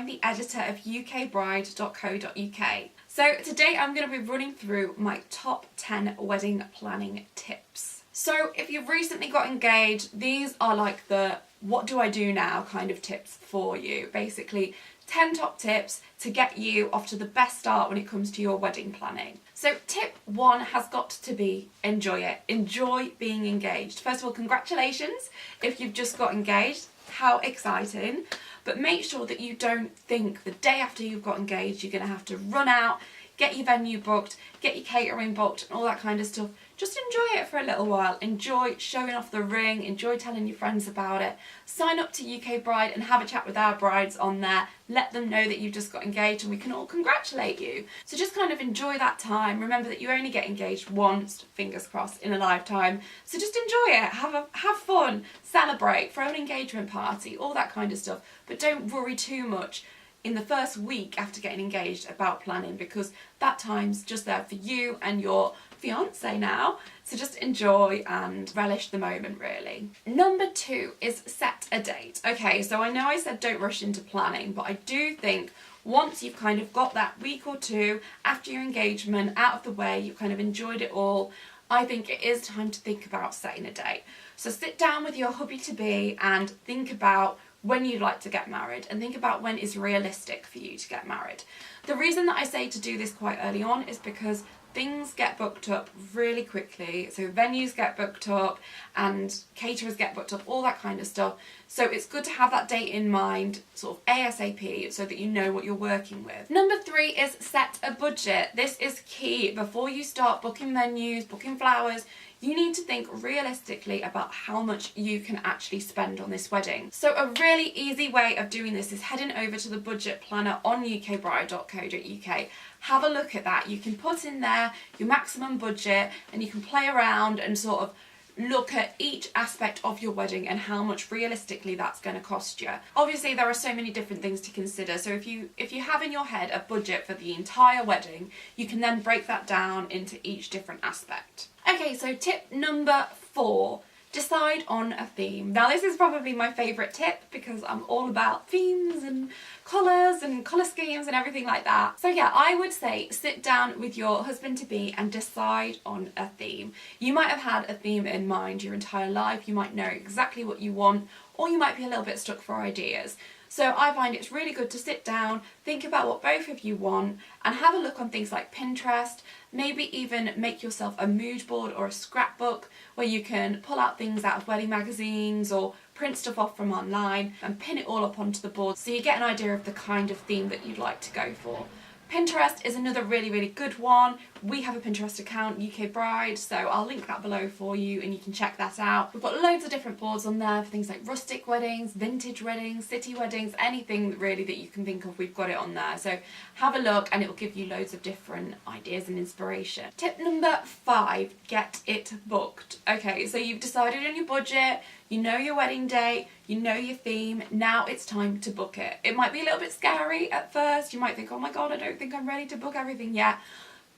the editor of UKbride.co.uk. So today I'm going to be running through my top 10 wedding planning tips. So if you've recently got engaged, these are like the what do I do now kind of tips for you. Basically 10 top tips to get you off to the best start when it comes to your wedding planning. So tip 1 has got to be enjoy it. Enjoy being engaged. First of all, congratulations if you've just got engaged. How exciting. But make sure that you don't think the day after you've got engaged you're going to have to run out, get your venue booked, get your catering booked and all that kind of stuff. Just enjoy it for a little while. Enjoy showing off the ring, enjoy telling your friends about it. Sign up to UKbride and have a chat with our brides on there. Let them know that you've just got engaged and we can all congratulate you. So just kind of enjoy that time. Remember that you only get engaged once, fingers crossed, in a lifetime. So just enjoy it, have fun, celebrate, throw an engagement party, all that kind of stuff. But don't worry too much in the first week after getting engaged about planning, because that time's just there for you and your fiance now. So just enjoy and relish the moment, really. Number 2 is set a date. Okay, so I know I said don't rush into planning, but I do think once you've kind of got that week or two after your engagement out of the way, you've kind of enjoyed it all, I think it is time to think about setting a date. So sit down with your hubby-to-be and think about when you'd like to get married and think about when is realistic for you to get married. The reason that I say to do this quite early on is because things get booked up really quickly. So venues get booked up and caterers get booked up, all that kind of stuff. So it's good to have that date in mind sort of ASAP so that you know what you're working with. Number 3 is set a budget. This is key. Before you start booking venues, booking flowers, you need to think realistically about how much you can actually spend on this wedding. So a really easy way of doing this is heading over to the budget planner on ukbride.co.uk. Have a look at that. You can put in there your maximum budget and you can play around and sort of look at each aspect of your wedding and how much realistically that's going to cost you. Obviously there are so many different things to consider, so if you have in your head a budget for the entire wedding, you can then break that down into each different aspect. Okay, so tip number 4. Decide on a theme. Now this is probably my favourite tip because I'm all about themes and colours and colour schemes and everything like that. So yeah, I would say sit down with your husband-to-be and decide on a theme. You might have had a theme in mind your entire life, you might know exactly what you want, or you might be a little bit stuck for ideas. So I find it's really good to sit down, think about what both of you want, and have a look on things like Pinterest. Maybe even make yourself a mood board or a scrapbook where you can pull out things out of wedding magazines or print stuff off from online and pin it all up onto the board so you get an idea of the kind of theme that you'd like to go for. Pinterest is another really good one. We have a Pinterest account, UKbride, so I'll link that below for you and you can check that out. We've got loads of different boards on there for things like rustic weddings, vintage weddings, city weddings, anything really that you can think of, we've got it on there. So have a look and it will give you loads of different ideas and inspiration. Tip number 5, get it booked. Okay, so you've decided on your budget, you know your wedding date, you know your theme, now it's time to book it. It might be a little bit scary at first, you might think, oh my god, I don't think I'm ready to book everything yet.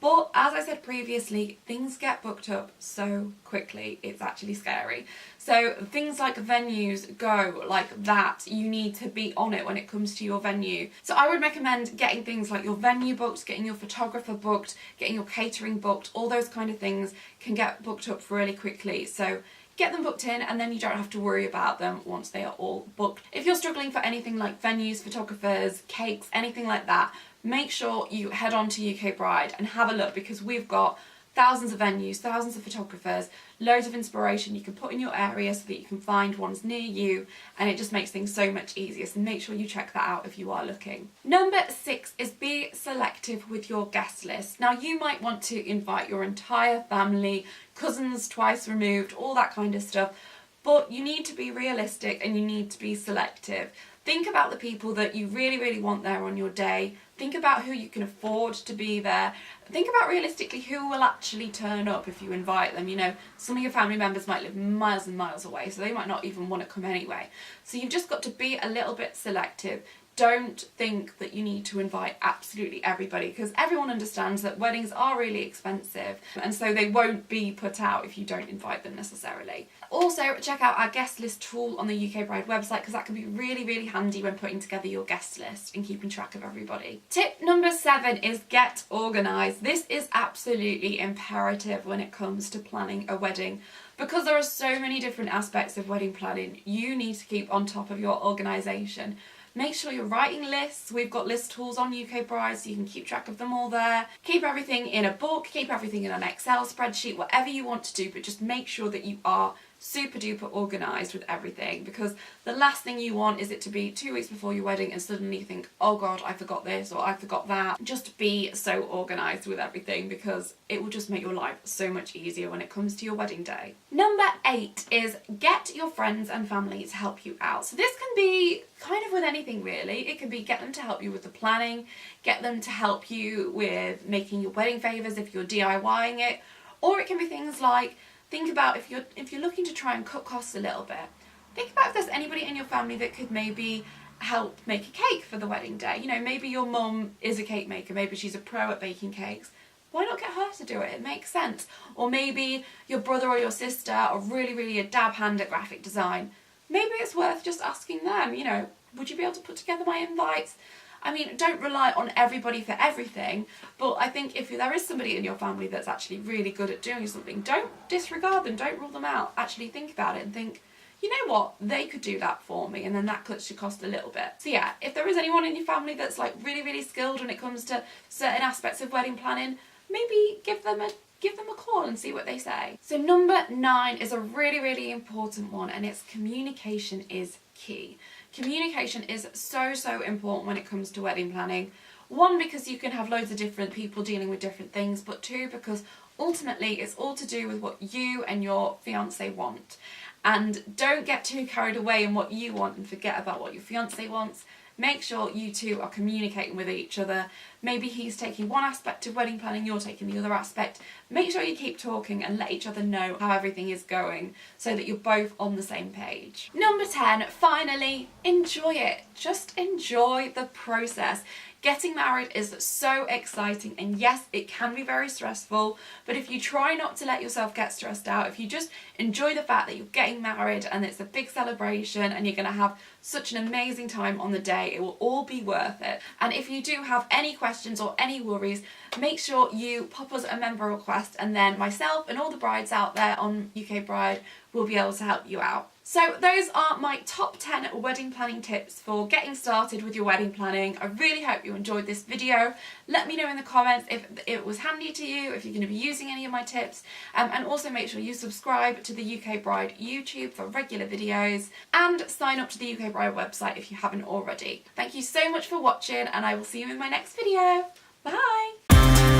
But as I said previously, things get booked up so quickly, it's actually scary. So things like venues go like that. You need to be on it when it comes to your venue. So I would recommend getting things like your venue booked, getting your photographer booked, getting your catering booked, all those kind of things can get booked up really quickly. So get them booked in and then you don't have to worry about them once they are all booked. If you're struggling for anything like venues, photographers, cakes, anything like that, make sure you head on to UKbride and have a look because we've got thousands of venues, thousands of photographers, loads of inspiration you can put in your area so that you can find ones near you, and it just makes things so much easier, so make sure you check that out if you are looking. Number 6 is be selective with your guest list. Now you might want to invite your entire family, cousins twice removed, all that kind of stuff, but you need to be realistic and you need to be selective. Think about the people that you really want there on your day. Think about who you can afford to be there. Think about realistically who will actually turn up if you invite them. You know, some of your family members might live miles and miles away, so they might not even want to come anyway. So you've just got to be a little bit selective. don't think that you need to invite absolutely everybody, because everyone understands that weddings are really expensive, and so they won't be put out if you don't invite them necessarily. Also, check out our guest list tool on the UKbride website, because that can be really, really handy when putting together your guest list and keeping track of everybody. Tip number 7 is get organised. This is absolutely imperative when it comes to planning a wedding. Because there are so many different aspects of wedding planning, you need to keep on top of your organisation. Make sure you're writing lists. We've got list tools on UKbride so you can keep track of them all there. Keep everything in a book, keep everything in an Excel spreadsheet, whatever you want to do, but just make sure that you are super duper organised with everything, because the last thing you want is it to be 2 weeks before your wedding and suddenly you think, oh god, I forgot this or I forgot that. Just be so organised with everything, because it will just make your life so much easier when it comes to your wedding day. Number 8 is get your friends and family to help you out. So this can be kind of with anything really. It can be get them to help you with the planning, get them to help you with making your wedding favours if you're DIYing it, or it can be things like, think about if you're looking to try and cut costs a little bit, think about if there's anybody in your family that could maybe help make a cake for the wedding day. You know, maybe your mum is a cake maker, maybe she's a pro at baking cakes. Why not get her to do it? It makes sense. Or maybe your brother or your sister are really a dab hand at graphic design. Maybe it's worth just asking them, you know, would you be able to put together my invites? I mean, don't rely on everybody for everything, but I think if there is somebody in your family that's actually really good at doing something, don't disregard them, don't rule them out. Actually think about it and think, you know what, they could do that for me, and then that cuts your cost a little bit. So yeah, if there is anyone in your family that's like really skilled when it comes to certain aspects of wedding planning, maybe give them a call and see what they say. So number 9 is a really important one, and it's communication is key. Communication is so important when it comes to wedding planning. 1, because you can have loads of different people dealing with different things, but 2, because ultimately it's all to do with what you and your fiancé want. And don't get too carried away in what you want and forget about what your fiancé wants. Make sure you two are communicating with each other. Maybe he's taking one aspect of wedding planning, you're taking the other aspect. Make sure you keep talking and let each other know how everything is going so that you're both on the same page. Number 10, finally, enjoy it. Just enjoy the process. Getting married is so exciting, and yes, it can be very stressful, but if you try not to let yourself get stressed out, if you just enjoy the fact that you're getting married and it's a big celebration and you're going to have such an amazing time on the day, it will all be worth it. And if you do have any questions or any worries, make sure you pop us a member request, and then myself and all the brides out there on UKbride will be able to help you out. So those are my top 10 wedding planning tips for getting started with your wedding planning. I really hope you enjoyed this video. Let me know in the comments if it was handy to you, if you're going to be using any of my tips, and also make sure you subscribe to the UKbride YouTube for regular videos, and sign up to the UKbride website if you haven't already. Thank you so much for watching, and I will see you in my next video. Bye!